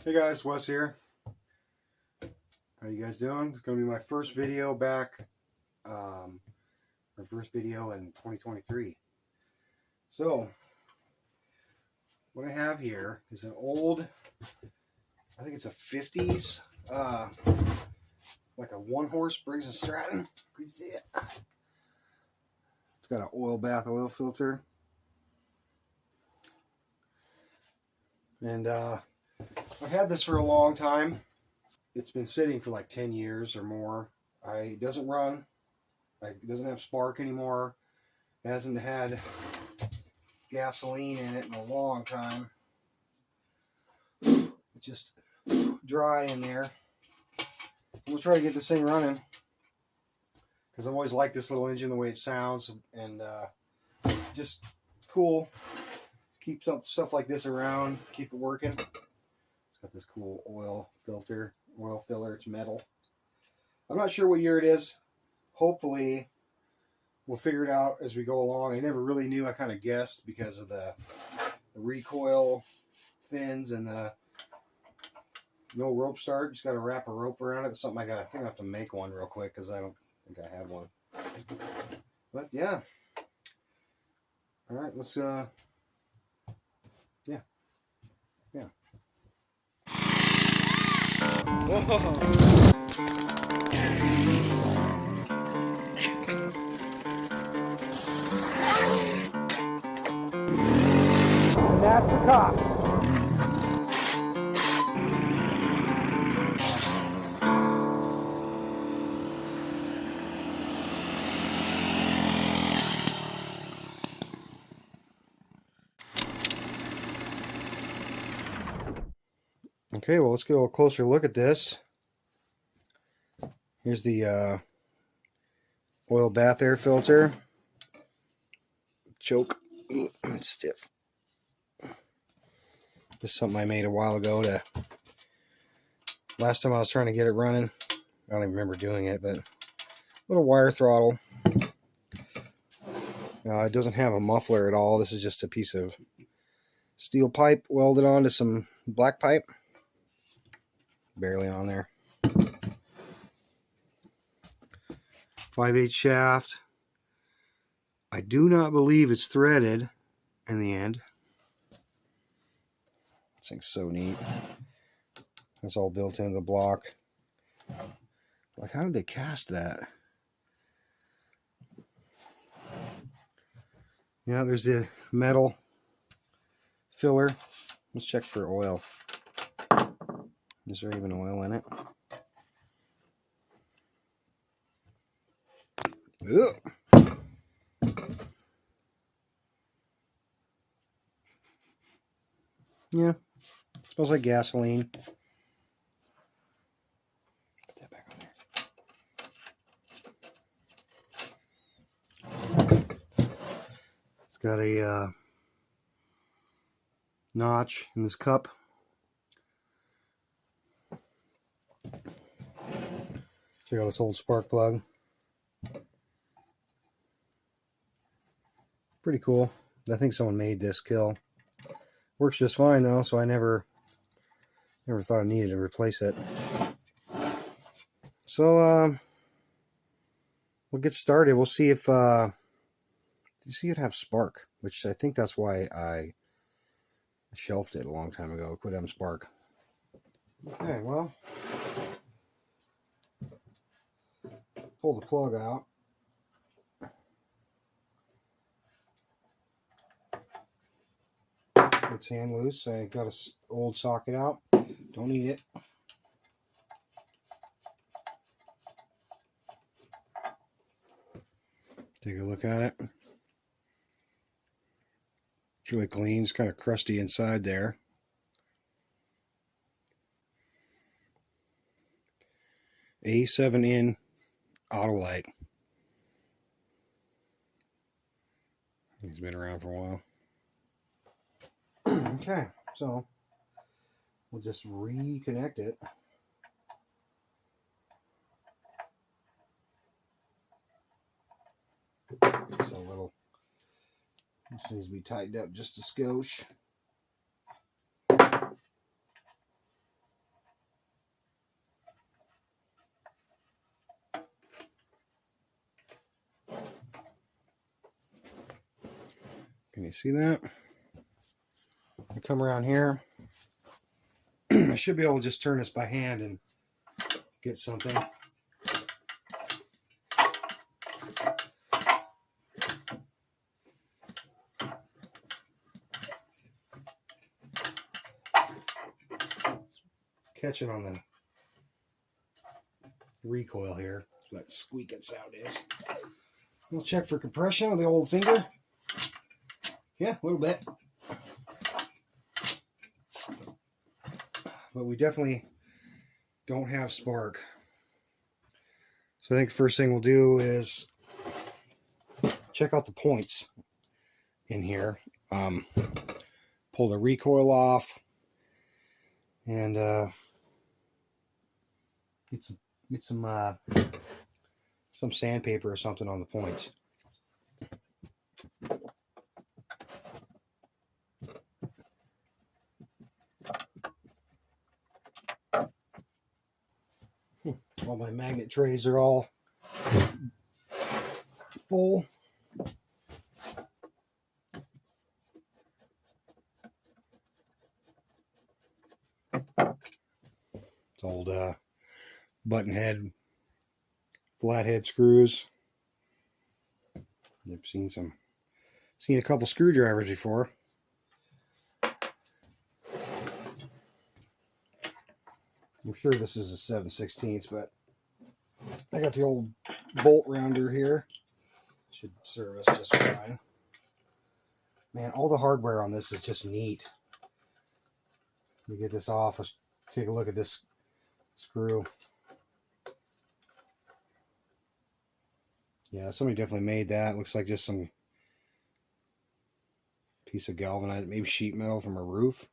Hey guys, Wes here. How you guys doing? It's going to be my first video back, my first video in 2023. So, what I have here is an old, I think it's a 50s, like a one-horse Briggs and Stratton. You can see it. It's got an oil bath oil filter. And I've had this for a long time. It's been sitting for like 10 years or more. It doesn't run. It doesn't have spark anymore. It hasn't had gasoline in it in a long time. It's just dry in there. We'll try to get this thing running because I've always liked this little engine, the way it sounds, and just cool. Keep some stuff like this around, keep it working. It's got this cool oil filter, oil filler. It's metal. I'm not sure what year it is. Hopefully, we'll figure it out as we go along. I never really knew. I kind of guessed because of the recoil fins and the no rope start. Just got to wrap a rope around it. It's something I think I have to make one real quick because I don't think I have one. But yeah. All right, let's yeah. Whoa. That's the cops. Okay, well, let's get a little closer look at this. Here's the oil bath air filter. Choke. It's stiff. This is something I made a while ago. Last time I was trying to get it running. I don't even remember doing it, but little wire throttle. It doesn't have a muffler at all. This is just a piece of steel pipe welded onto some black pipe. Barely on there. 5/8 shaft. I do not believe it's threaded in the end. This thing's so neat. That's all built into the block. Like, how did they cast that? Yeah, there's the metal filler. Let's check for oil. Is there even oil in it? Ugh. Yeah, smells like gasoline. Put that back on there. It's got a notch in this cup. Check out this old spark plug. Pretty cool. I think someone made this kill. Works just fine though, so I never thought I needed to replace it. So we'll get started. We'll see if it have spark, which I think that's why I shelved it a long time ago. Quit having spark. Okay, well, pull the plug out. It's hand loose. I got an old socket out. Don't need it. Take a look at it. It's really clean. It's kind of crusty inside there. A7N Autolite. He's been around for a while. Okay, so we'll just reconnect it. So a little, this needs to be tightened up just a skosh. Can you see that? I come around here. I should be able to just turn this by hand and get something. Catching on the recoil here. That's what that squeaking sound is. We'll check for compression with the old finger. Yeah, a little bit. But we definitely don't have spark. So I think the first thing we'll do is check out the points in here. Pull the recoil off and get some sandpaper or something on the points. All my magnet trays are all full. It's old button head, flathead screws. I've seen a couple screwdrivers before. I'm sure this is a 7/16, but I got the old bolt rounder here. Should serve us just fine. Man, all the hardware on this is just neat. Let me get this off. Let's take a look at this screw. Yeah, somebody definitely made that. Looks like just some piece of galvanized, maybe sheet metal from a roof.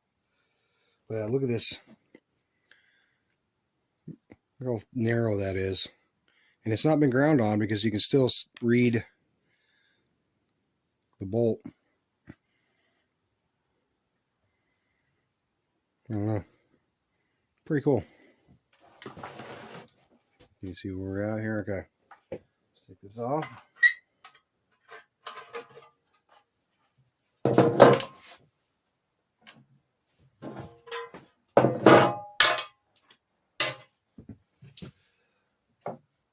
But look at this. Look how narrow that is. And it's not been ground on because you can still read the bolt. I don't know. Pretty cool. You can see where we're at here. Okay. Let's take this off.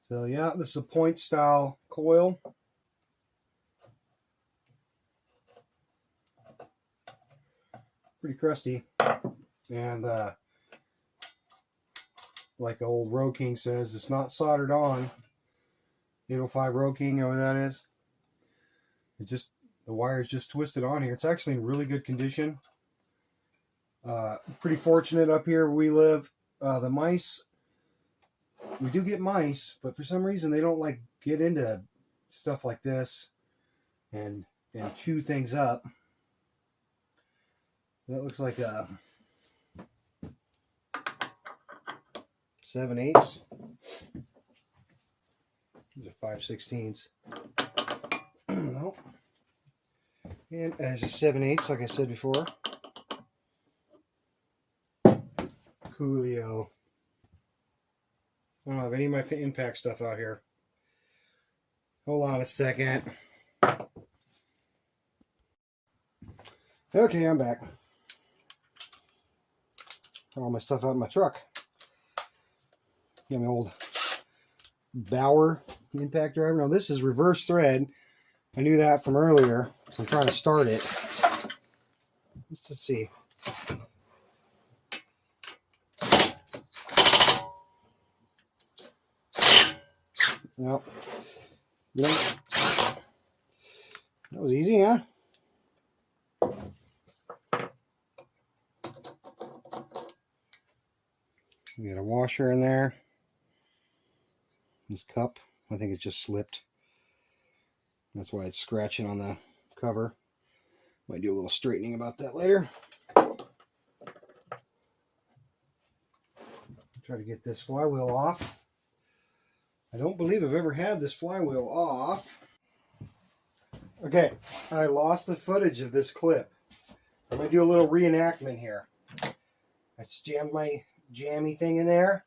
So yeah, this is a point style coil. Pretty crusty. And like the old Roe King says, it's not soldered on. 805 Roe King, you know what that is? The wire is just twisted on here. It's actually in really good condition. Pretty fortunate up here where we live. The mice, we do get mice, but for some reason they don't like get into stuff like this and chew things up. That looks like a 7/8. These are 5/16. Nope. And as a 7/8, like I said before. Coolio. I don't have any of my impact stuff out here. Hold on a second. Okay, I'm back. Got all my stuff out in my truck. Got my old Bauer impact driver. Now this is reverse thread. I knew that from earlier. I'm trying to start it. Let's see. Well, that was easy, huh? We got a washer in there. This cup, I think it's just slipped. That's why it's scratching on the cover. Might do a little straightening about that later. Try to get this flywheel off. I don't believe I've ever had this flywheel off. Okay, I lost the footage of this clip. I'm going to do a little reenactment here. I just jammed my jammy thing in there.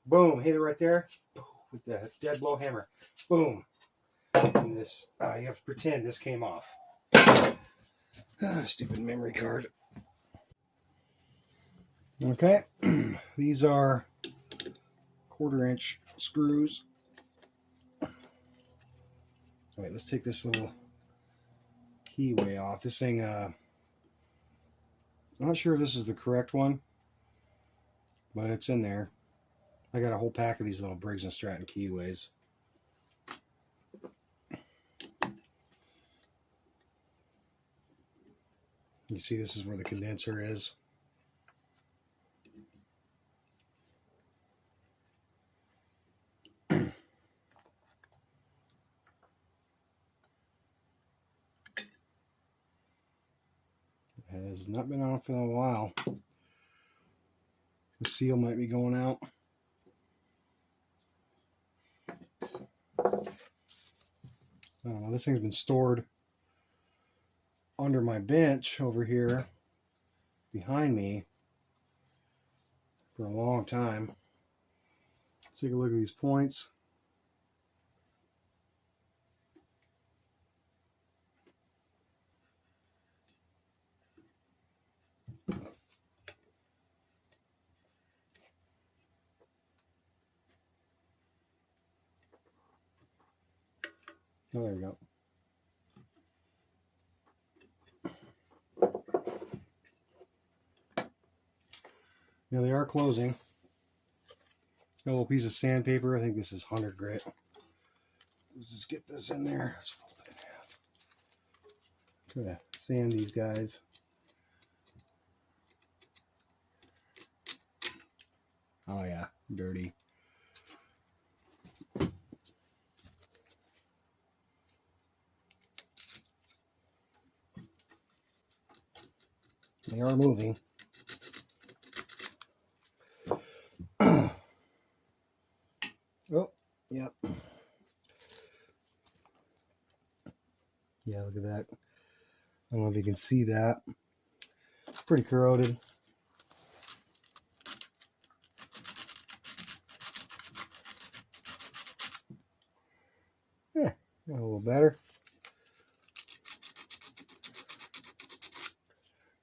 Boom, hit it right there with the dead blow hammer. Boom. And this, you have to pretend this came off. Stupid memory card. Okay, these are 1/4-inch screws. Wait, let's take this little keyway off. This thing, I'm not sure if this is the correct one, but it's in there. I got a whole pack of these little Briggs and Stratton keyways. You see, this is where the condenser is. Has not been off in a while. The seal might be going out. I don't know, this thing's been stored under my bench over here behind me for a long time. Let's take a look at these points. Oh, there we go. Yeah, they are closing. Got a little piece of sandpaper. I think this is 100 grit. Let's just get this in there. Let's fold it in half. Try to sand these guys. Oh yeah, dirty. They are moving. Oh, yep. Yeah, look at that. I don't know if you can see that. It's pretty corroded. Yeah, a little better.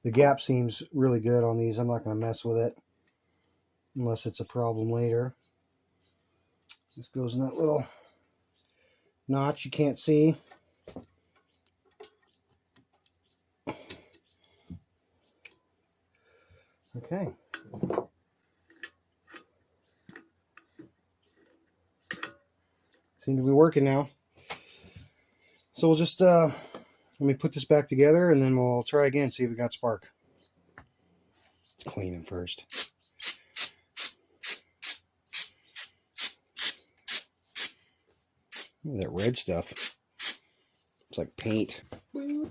The gap seems really good on these. I'm not going to mess with it unless it's a problem later. This goes in that little notch you can't see. Okay. Seem to be working now. So we'll just let me put this back together and then we'll try again, see if we got spark. Clean them first. Look at that red stuff. It's like paint. Oh,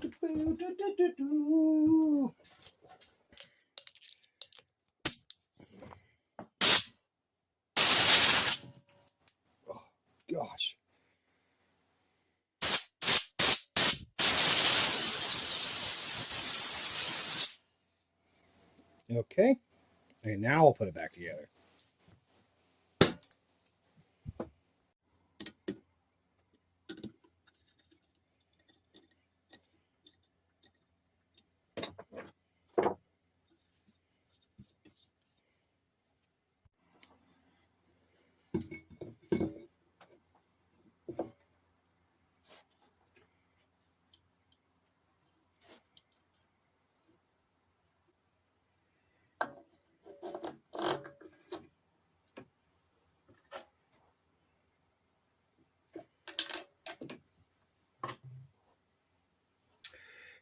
gosh. Okay. And now I'll put it back together.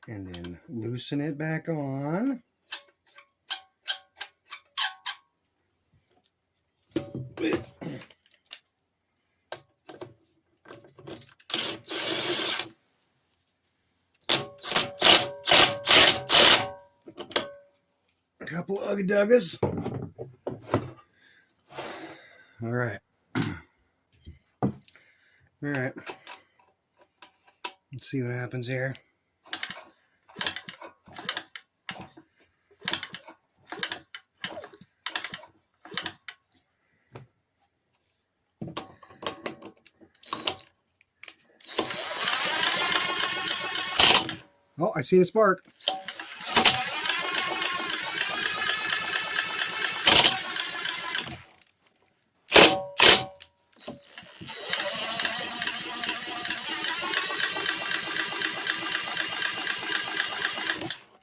And then loosen it back on. A couple of Ugga Duggas. All right. All right. Let's see what happens here. Oh, I see a spark.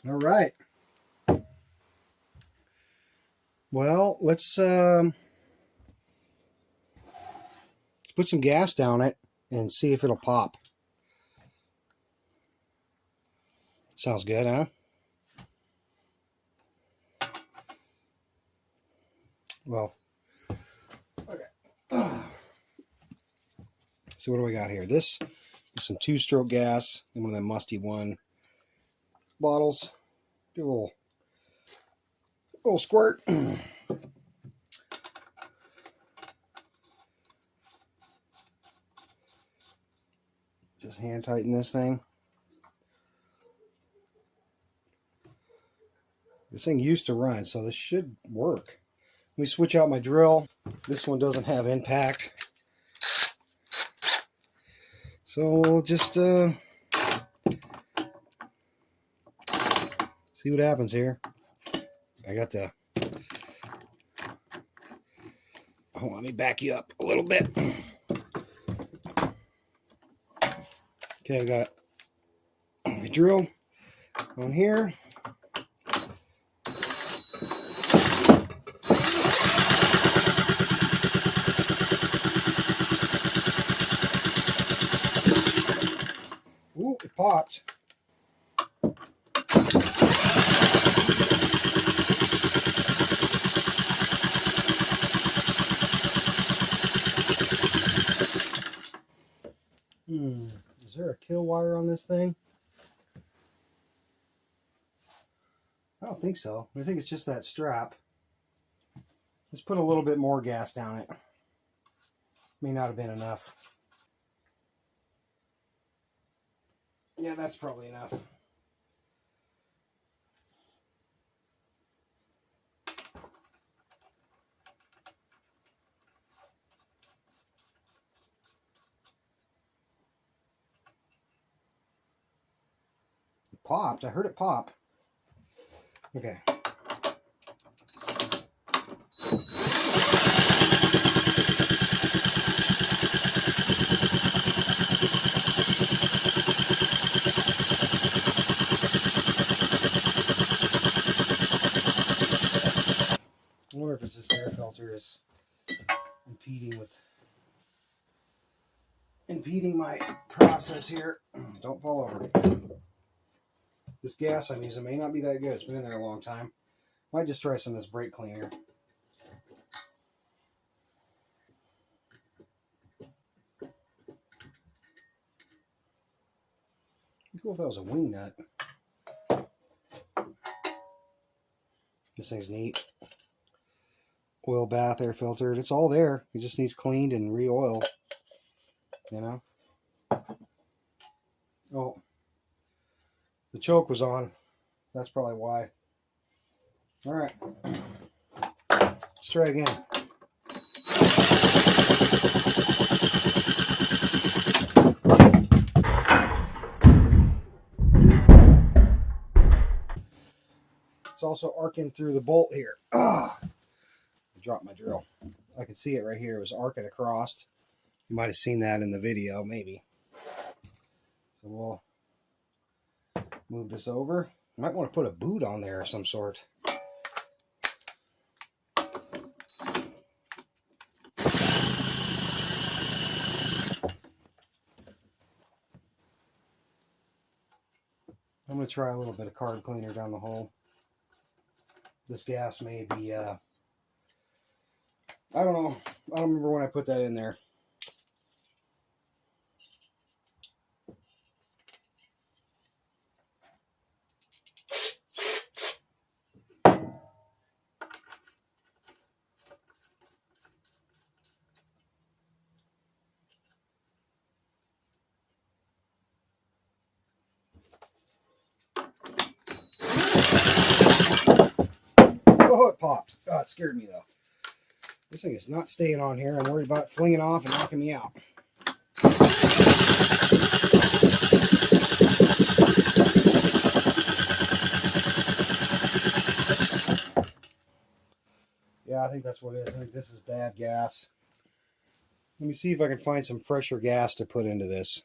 All right. Well, let's put some gas down it and see if it'll pop. Sounds good, huh? Well, okay. So what do we got here? This is some 2-stroke gas in one of them musty one bottles. Do a little squirt. Just hand tighten this thing. This thing used to run, so this should work. Let me switch out my drill. This one doesn't have impact. So we'll just see what happens here. I got the... Oh, let me back you up a little bit. Okay, I got my drill on here. Ooh, it popped. Is there a kill wire on this thing? I don't think so. I think it's just that strap. Let's put a little bit more gas down it. May not have been enough. Yeah, that's probably enough. It popped. I heard it pop. Okay. I wonder if it's this air filter is impeding my process here. Don't fall over. This gas I'm using may not be that good. It's been in there a long time. Might just try some of this brake cleaner. Cool if that was a wing nut. This thing's neat. Oil bath, air filtered. It's all there. It just needs cleaned and re-oiled. You know? Oh. The choke was on. That's probably why. Alright. Let's try again. It's also arcing through the bolt here. Ah! I dropped my drill. I can see it right here. It was arcing across. You might have seen that in the video, maybe. So we'll move this over. You might want to put a boot on there of some sort. I'm going to try a little bit of carb cleaner down the hole. This gas may be, I don't know. I don't remember when I put that in there. Oh, it popped. Oh, it scared me though. This thing is not staying on here. I'm worried about it flinging off and knocking me out. Yeah, I think that's what it is. I think this is bad gas. Let me see if I can find some fresher gas to put into this.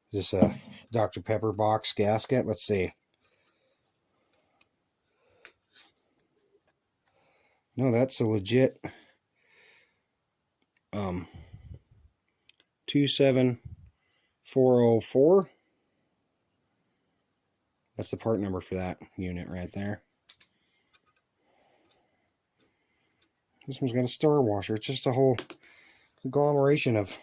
Is this a Dr. Pepper box gasket? Let's see. No, that's a legit 27404. That's the part number for that unit right there. This one's got a star washer. It's just a whole agglomeration of...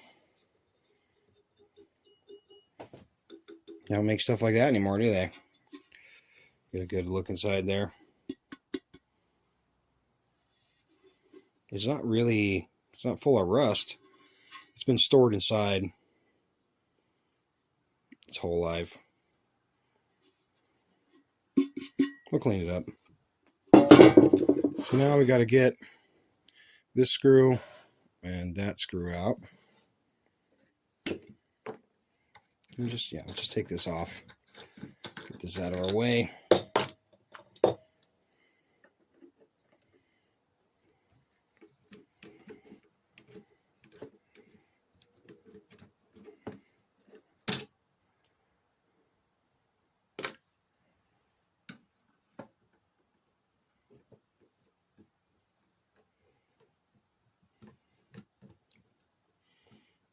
They don't make stuff like that anymore, do they? Get a good look inside there. It's not full of rust. It's been stored inside its whole life. We'll clean it up. So now we got to get this screw and that screw out. And just, we'll just take this off. Get this out of our way.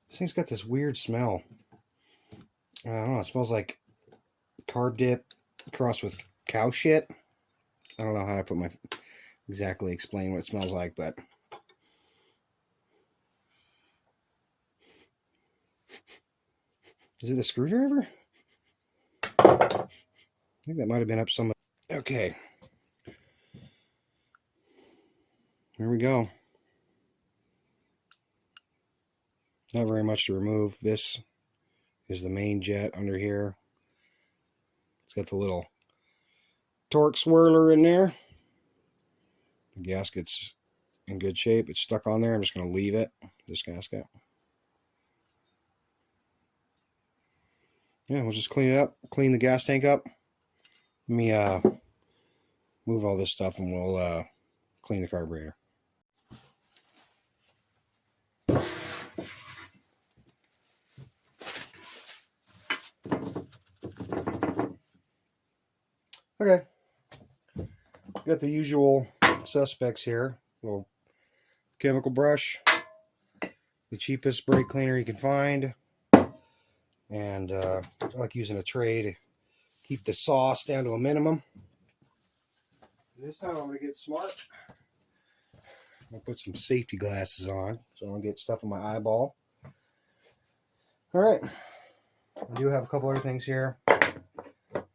This thing's got this weird smell. I don't know, it smells like carb dip crossed with cow shit. I don't know how to exactly explain what it smells like, but is it the screwdriver? I think that might have been up some. Okay. Here we go. Not very much to remove. This is the main jet under here. It's got the little torque swirler in there. The gasket's in good shape. It's stuck on there. I'm just going to leave it, this gasket. Yeah, we'll just clean it up, clean the gas tank up. Let me move all this stuff and we'll clean the carburetor. Okay, got the usual suspects here. Little chemical brush, the cheapest brake cleaner you can find, and I like using a tray to keep the sauce down to a minimum. This time I'm going to get smart. I'm going to put some safety glasses on so I don't get stuff in my eyeball. Alright, I do have a couple other things here. I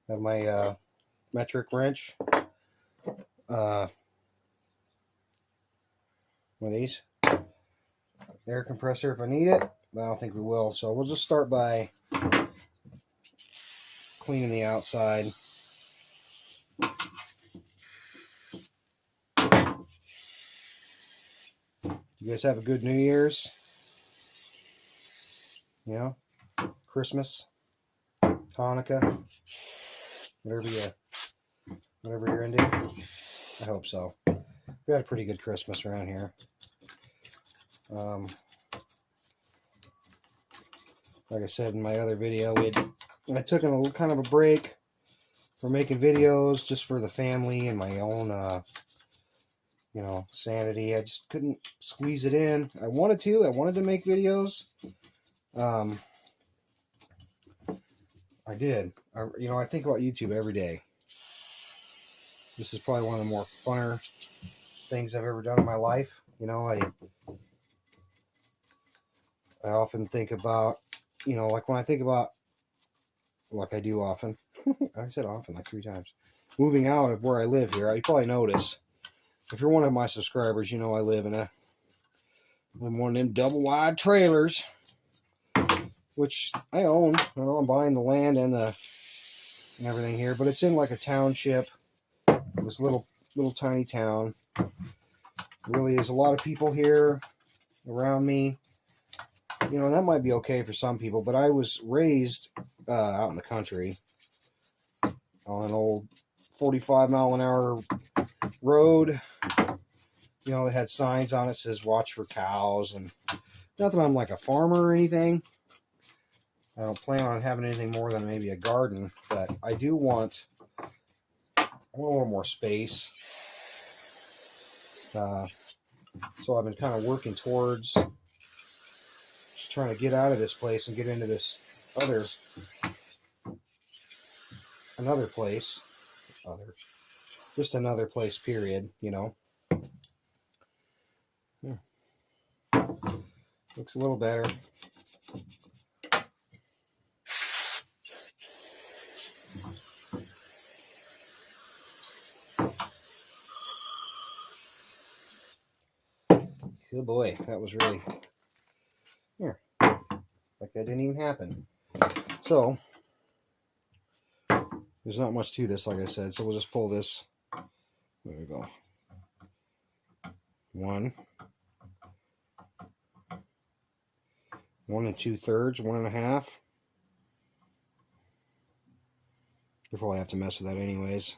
have my metric wrench. One of these. Air compressor if I need it, but I don't think we will. So we'll just start by cleaning the outside. You guys have a good New Year's? You know, Christmas, Hanukkah, whatever you're into. I hope so. We had a pretty good Christmas around here. Like I said in my other video, I took a kind of a break from making videos just for the family and my own, sanity. I just couldn't squeeze it in. I wanted to make videos. I did. I think about YouTube every day. This is probably one of the more funner things I've ever done in my life. I often think about, like when I think about, like I do often, I said often like 3 times, moving out of where I live here. You probably notice, if you're one of my subscribers, I live in one of them double wide trailers, which I own. I'm buying the land and everything here, but it's in like a township. This little tiny town. Really is a lot of people here around me. And that might be okay for some people, but I was raised out in the country on an old 45-mile-an-hour road. They had signs on it that says watch for cows, and not that I'm like a farmer or anything. I don't plan on having anything more than maybe a garden, but I do want, I want a little more space. So I've been kind of working towards trying to get out of this place and get into this another place, just another place, period, you know. Yeah. Looks a little better. Good boy, that was really, here, like that didn't even happen. So, there's not much to this, like I said, so we'll just pull this. There we go. 1 2/3, 1.5. You'll probably have to mess with that anyways.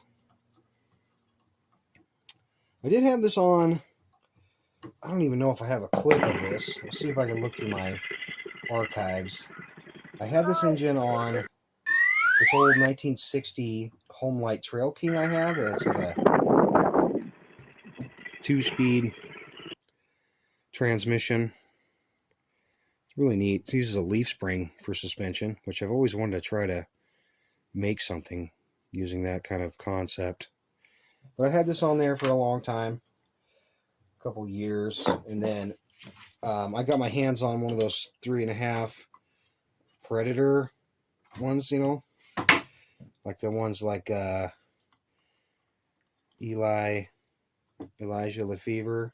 I did have this on, I don't even know if I have a clip of this. Let's see if I can look through my archives. I had this engine on this old 1960 Homelight Trail King I have. It's like a 2-speed transmission. It's really neat. It uses a leaf spring for suspension, which I've always wanted to try to make something using that kind of concept. But I had this on there for a long time, a couple years, and then I got my hands on one of those 3.5 Predator ones, you know, like the ones like Elijah Lefevre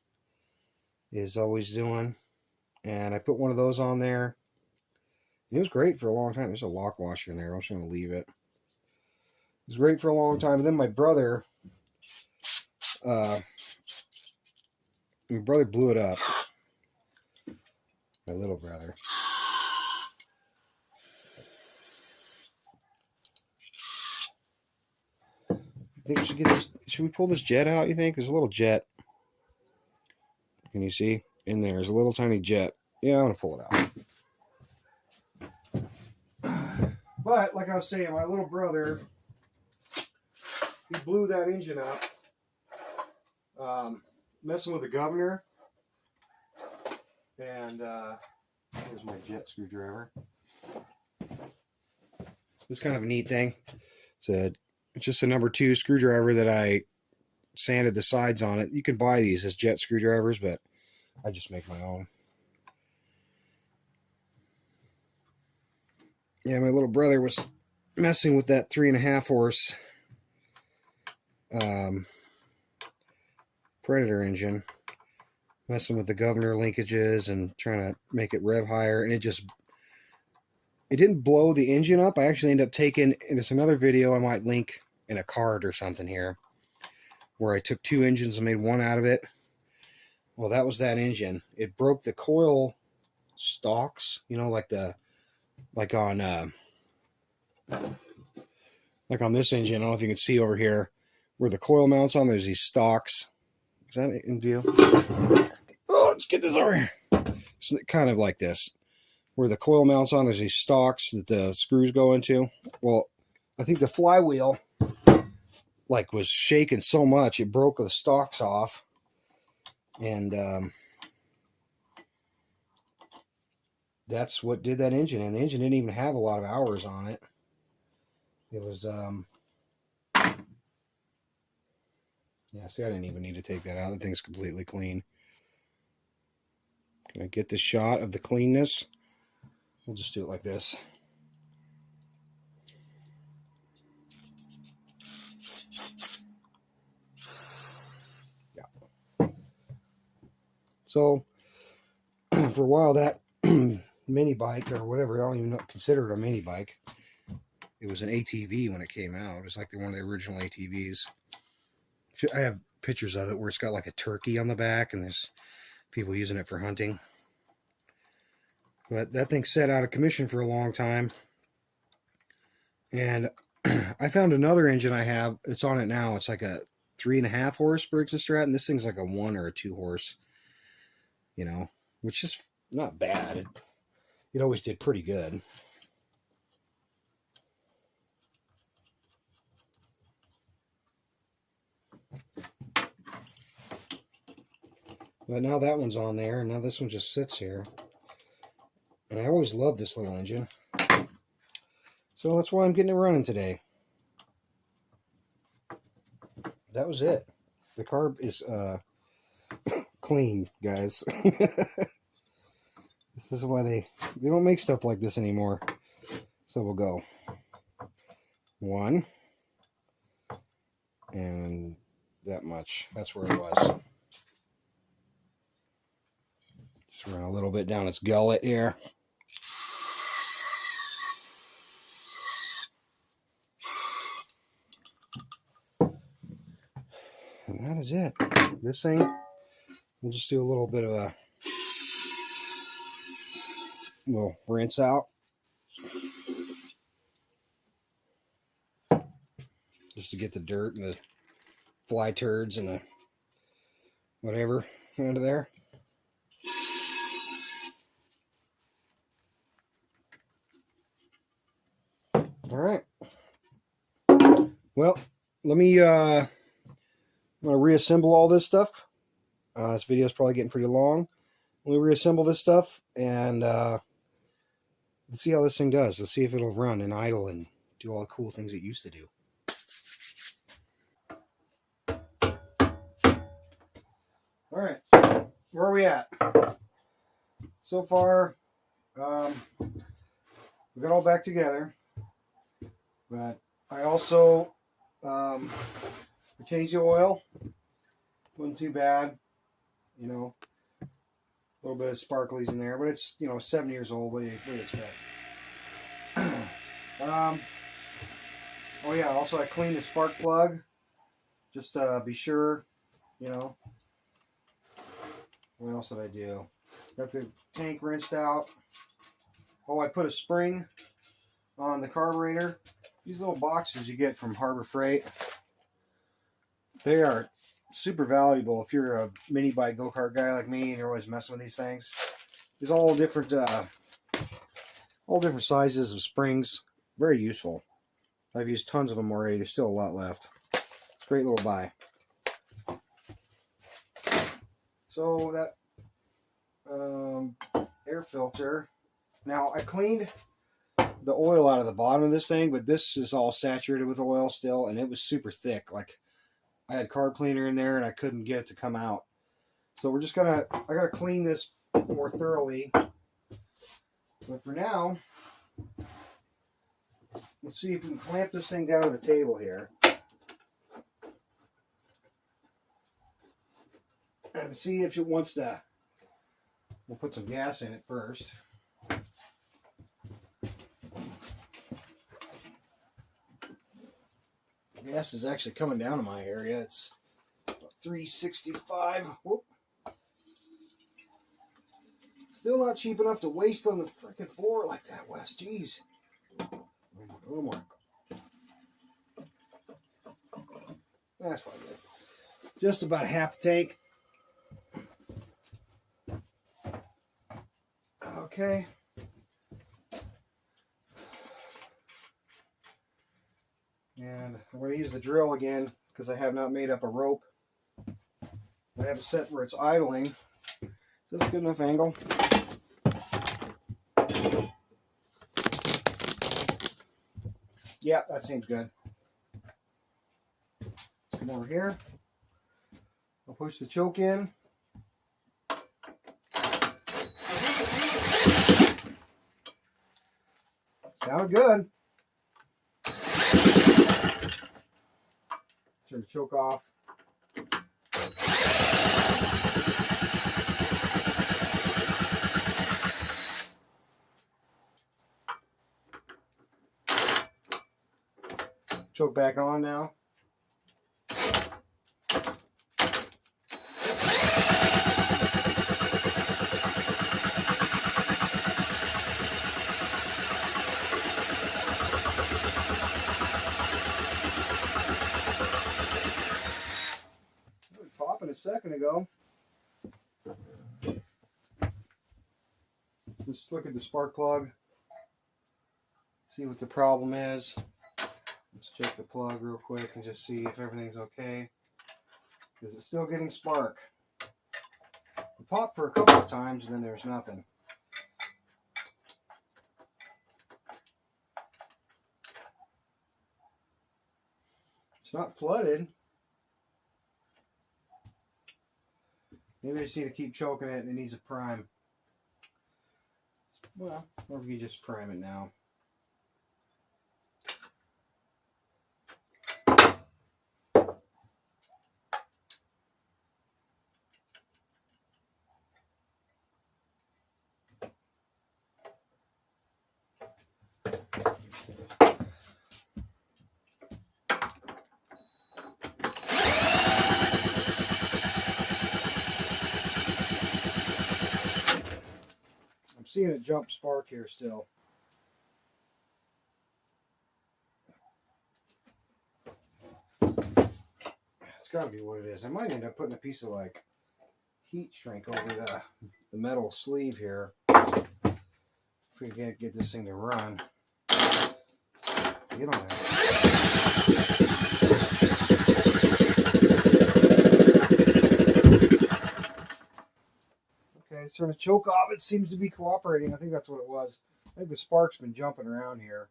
is always doing, and I put one of those on there. It was great for a long time. There's a lock washer in there. I'm just going to leave it. It was great for a long time. And then my brother blew it up. My little brother. I think we should get this. Should we pull this jet out, you think? There's a little jet. Can you see? In there. There's a little tiny jet. Yeah, I'm going to pull it out. But, like I was saying, my little brother, he blew that engine up. Messing with the governor. And, here's my jet screwdriver. This is kind of a neat thing. It's just a number 2 screwdriver that I sanded the sides on it. You can buy these as jet screwdrivers, but I just make my own. Yeah, my little brother was messing with that 3.5 horse Predator engine, messing with the governor linkages and trying to make it rev higher, and it didn't blow the engine up. I actually ended up taking, and it's another video I might link in a card or something here, where I took 2 engines and made one out of it. Well, that was that engine. It broke the coil stalks, you know, like on this engine. I don't know if you can see over here where the coil mounts on. There's these stalks. Is that in view? Oh, let's get this over here. It's kind of like this, where the coil mounts on. There's these stalks that the screws go into. Well, I think the flywheel was shaking so much it broke the stalks off, and that's what did that engine. And the engine didn't even have a lot of hours on it. It was yeah, see, I didn't even need to take that out. The thing's completely clean. Can I get the shot of the cleanness? We'll just do it like this. Yeah. So, for a while, that mini bike, or whatever, I don't even consider it a mini bike. It was an ATV when it came out. It was like one of the original ATVs. I have pictures of it where it's got like a turkey on the back, and there's people using it for hunting. But that thing sat out of commission for a long time. And I found another engine I have. It's on it now. It's like a 3.5 horse Briggs and Stratton. This thing's like a 1 or a 2 horse, you know, which is not bad. It always did pretty good. But now that one's on there, and now this one just sits here. And I always loved this little engine. So that's why I'm getting it running today. That was it. The carb is clean, guys. This is why they don't make stuff like this anymore. So we'll go 1 and that much. That's where it was. Just run a little bit down its gullet here. And that is it. This thing, we'll just do a little bit of a little rinse out. Just to get the dirt and the fly turds and the whatever out of there. All right. Well, let me I'm going to reassemble all this stuff. This video is probably getting pretty long. Let me reassemble this stuff and let's see how this thing does. Let's see if it'll run and idle and do all the cool things it used to do. All right, where are we at? So far, we got all back together, but I also changed the oil. Wasn't too bad, you know. A little bit of sparklies in there, but it's, you know, 7 years old. What do you expect? Oh yeah, also I cleaned the spark plug, just to be sure, you know. What else did I do? Got the tank rinsed out. Oh, I put a spring on the carburetor. These little boxes you get from Harbor Freight, they are super valuable if you're a mini bike go-kart guy like me and you're always messing with these things. There's all different sizes of springs. Very useful. I've used tons of them already. There's still a lot left. It's a great little buy. So that air filter. Now I cleaned the oil out of the bottom of this thing, but this is all saturated with oil still, and it was super thick. Like I had carb cleaner in there, and I couldn't get it to come out. So we're just I gotta clean this more thoroughly. But for now, let's see if we can clamp this thing down to the table here. And see if it wants to. We'll put some gas in it first. Gas is actually coming down in my area. It's about 365. Whoop. Still not cheap enough to waste on the freaking floor like that, Wes. Jeez. A little more. That's probably good. Just about half the tank. Okay. And I'm going to use the drill again because I have not made up a rope. I have it set where it's idling. Is this a good enough angle? Yeah, that seems good. Let's come over here. I'll push the choke in. Sounded good. Turn the choke off. Choke back on now. A second ago. Let's look at the spark plug, see what the problem is. Let's check the plug real quick and just see if everything's okay. Is it still getting spark? It popped for a couple of times and then there's nothing. It's not flooded. Maybe I just need to keep choking it and it needs a prime. Well, or if you just prime it now. Seeing it jump spark here still. It's got to be what it is. I might end up putting a piece of like heat shrink over the metal sleeve here if we can't get this thing to run. Get on there. Okay, it's starting to choke off. It seems to be cooperating. I think that's what it was. I think the spark's been jumping around here.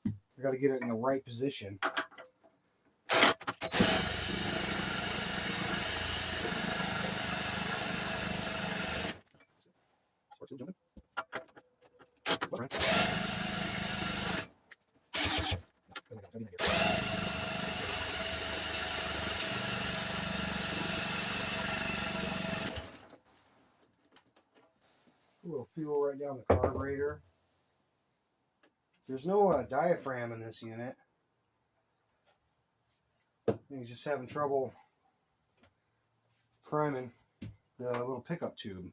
I got to get it in the right position. Spark's still jumping. A little fuel right down the carburetor. There's no diaphragm in this unit. I think he's just having trouble priming the little pickup tube.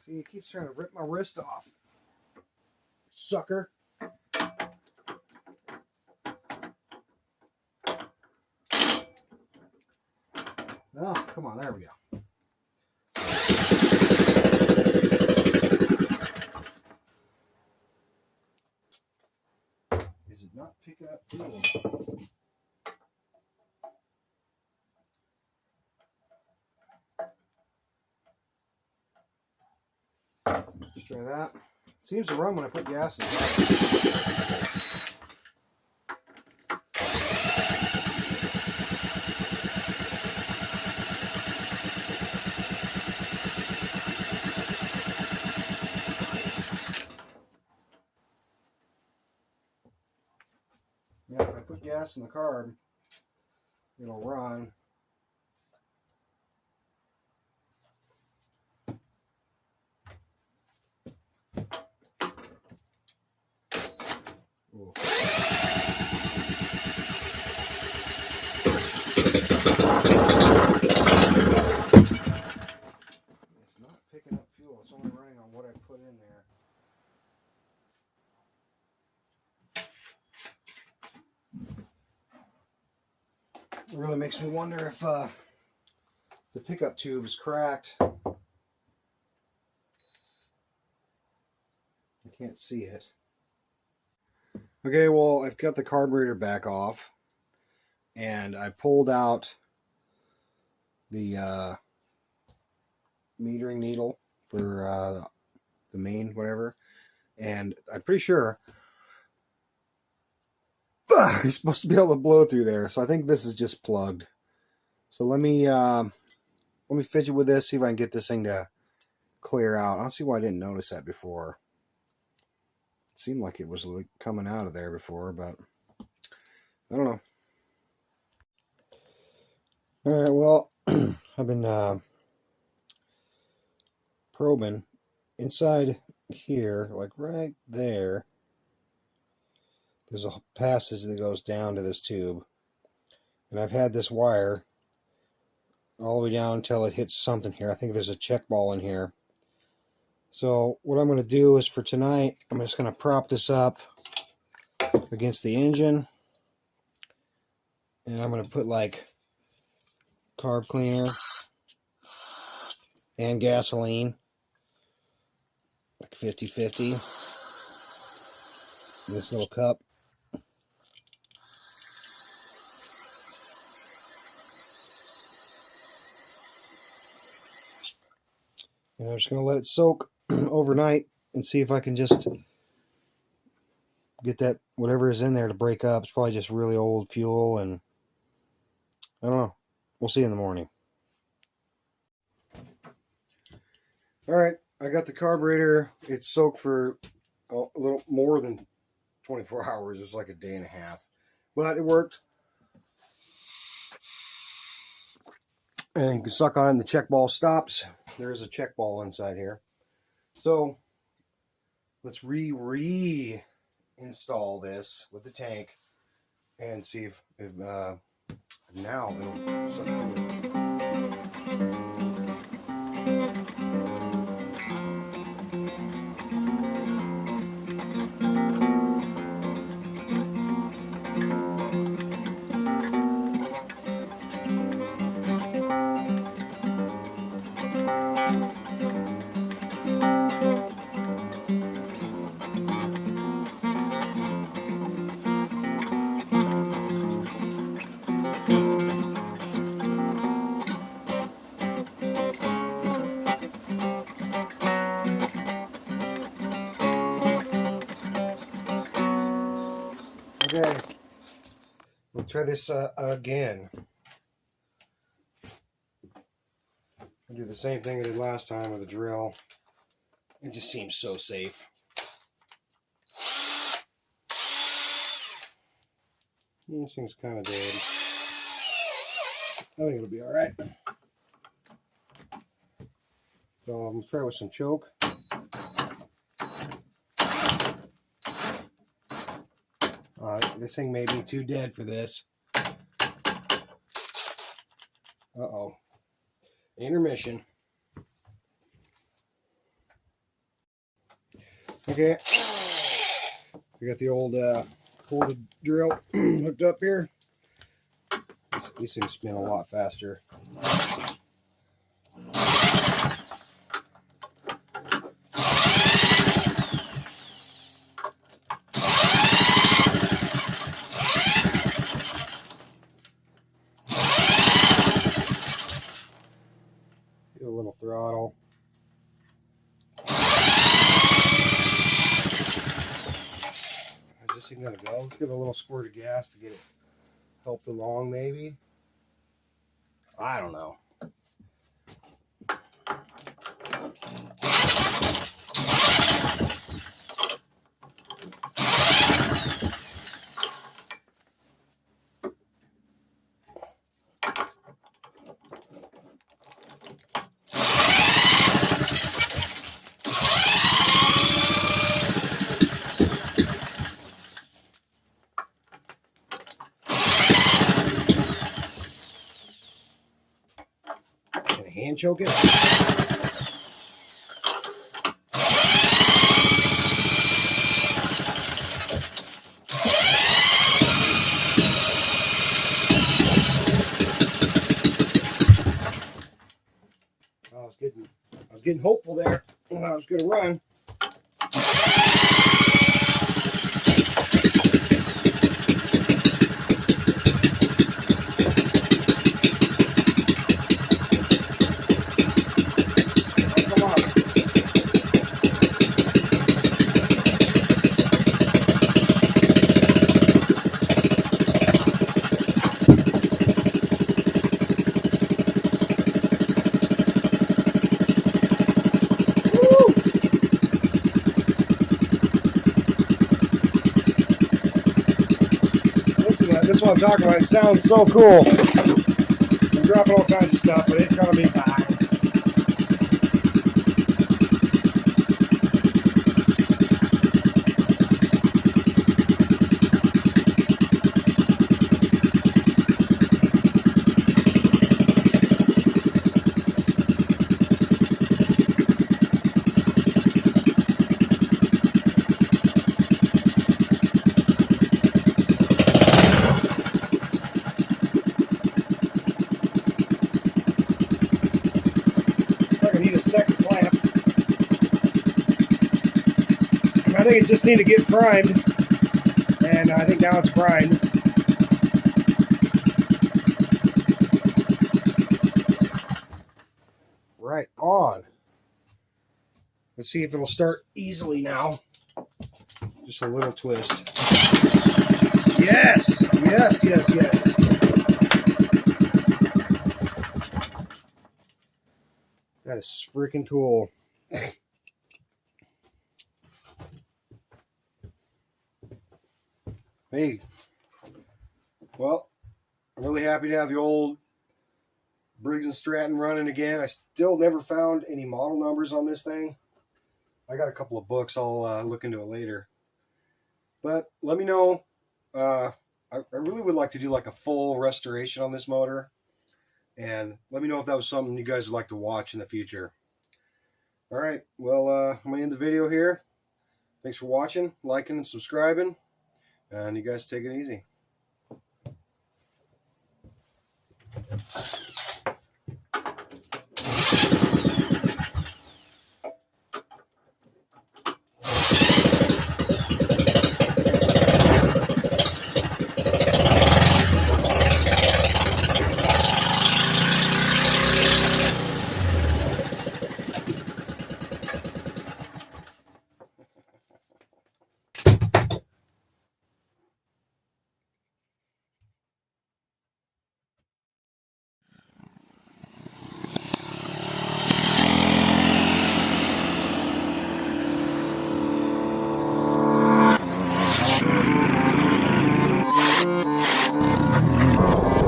See, he keeps trying to rip my wrist off. Sucker. Oh, come on, there we go. Is it not picking up fuel? Let's try that. Seems to run when I put gas in it. Yeah, if I put gas in the carb, it'll run. Ooh. It's not picking up fuel. It's only running on what I put in there. It really makes me wonder if the pickup tube is cracked. I can't see it. Okay, well, I've got the carburetor back off, and I pulled out the metering needle for the main whatever, and I'm pretty sure you're supposed to be able to blow through there, so I think this is just plugged. So let me fidget with this, see if I can get this thing to clear out. I don't see why I didn't notice that before. It seemed like it was coming out of there before, but I don't know. All right, well, I've been probing inside here, like right there. There's a passage that goes down to this tube, and I've had this wire all the way down until it hits something here. I think there's a check ball in here. So what I'm going to do is for tonight, I'm just going to prop this up against the engine, and I'm going to put like carb cleaner and gasoline, like 50-50. This little cup. And I'm just going to let it soak overnight and see if I can just get that whatever is in there to break up. It's probably just really old fuel, and I don't know. We'll see in the morning. All right, I got the carburetor. It's soaked for a little more than 24 hours. It's like a day and a half, but it worked. And you can suck on it and the check ball stops. There is a check ball inside here. So let's reinstall this with the tank and see if now it'll suck through it. Okay, we'll try this again. I'll do the same thing I did last time with a drill. It just seems so safe. This thing's kind of dead. I think it'll be all right. So I'm going to try with some choke. This thing may be too dead for this. Uh-oh. Intermission. Okay. We got the old corded drill hooked up here. These things spin a lot faster. Give it a little throttle. Is this thing gonna go? Let's give it a little squirt of gas to get it helped along, maybe. I don't know. Hand choke it. I was getting hopeful there when I was going to run. This is what I'm talking about. It sounds so cool. I'm dropping all kinds of stuff, but it's gonna be fine. thing it just needed to get primed, and I think now it's primed. Right on. Let's see if it'll start easily now. Just a little twist. Yes, yes, yes, yes. That is freaking cool. Hey, well, I'm really happy to have the old Briggs and Stratton running again. I still never found any model numbers on this thing. I got a couple of books. I'll look into it later. But let me know. I really would like to do like a full restoration on this motor. And let me know if that was something you guys would like to watch in the future. All right. Well, I'm going to end the video here. Thanks for watching, liking, and subscribing. And you guys take it easy.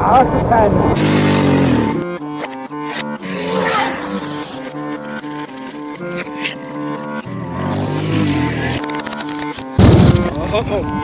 Out of 10. Oh.